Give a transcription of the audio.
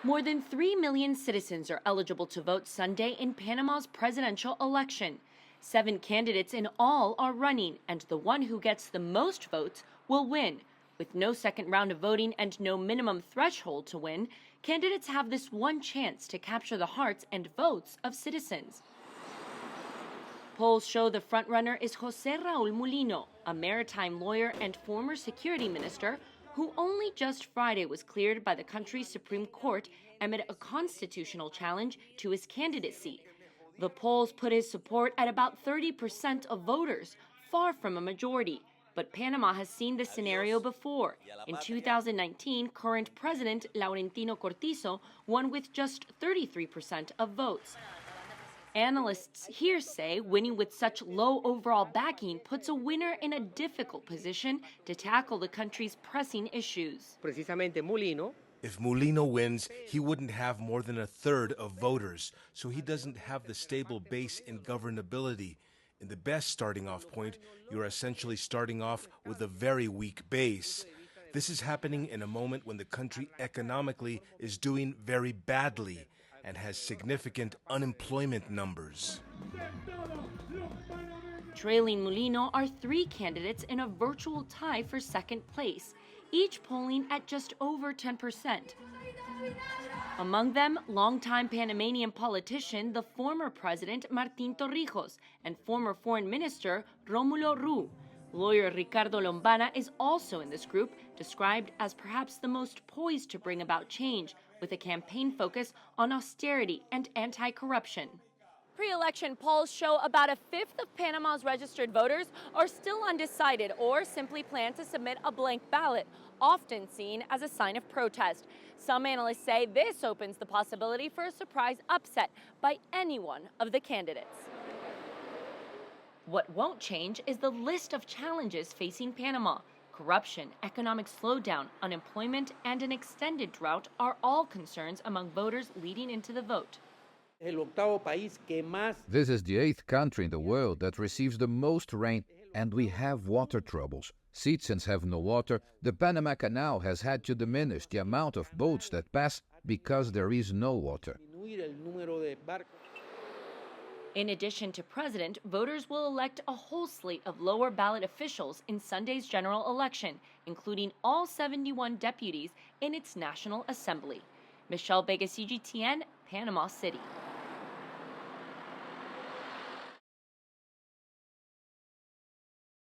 More than 3 million citizens are eligible to vote Sunday in Panama's presidential election. 7 candidates in all are running, and the one who gets the most votes will win. With no second round of voting and no minimum threshold to win, candidates have this one chance to capture the hearts and votes of citizens. Polls show the frontrunner is Jose Raul Mulino, a maritime lawyer and former security minister who only just Friday was cleared by the country's Supreme Court amid a constitutional challenge to his candidacy. The polls put his support at about 30% of voters, far from a majority. But Panama has seen this scenario before. In 2019, current President Laurentino Cortizo won with just 33% of votes. Analysts here say winning with such low overall backing puts a winner in a difficult position to tackle the country's pressing issues. If Mulino wins, he wouldn't have more than a third of voters, so he doesn't have the stable base in governability. In the best starting off point, you're essentially starting off with a very weak base. This is happening in a moment when the country economically is doing very badly and has significant unemployment numbers. Trailing Mulino are 3 candidates in a virtual tie for second place, each polling at just over 10%. Among them, longtime Panamanian politician, the former president Martín Torrijos, and former foreign minister Rómulo Ru. Lawyer Ricardo Lombana is also in this group, described as perhaps the most poised to bring about change, with a campaign focus on austerity and anti-corruption. Pre-election polls show about a fifth of Panama's registered voters are still undecided or simply plan to submit a blank ballot, often seen as a sign of protest. Some analysts say this opens the possibility for a surprise upset by any one of the candidates. What won't change is the list of challenges facing Panama. Corruption, economic slowdown, unemployment, and an extended drought are all concerns among voters leading into the vote. This is the 8th country in the world that receives the most rain, and we have water troubles. Citizens have no water. The Panama Canal has had to diminish the amount of boats that pass because there is no water. In addition to president, voters will elect a whole slate of lower ballot officials in Sunday's general election, including all 71 deputies in its National Assembly. Michelle Vega, CGTN, Panama City.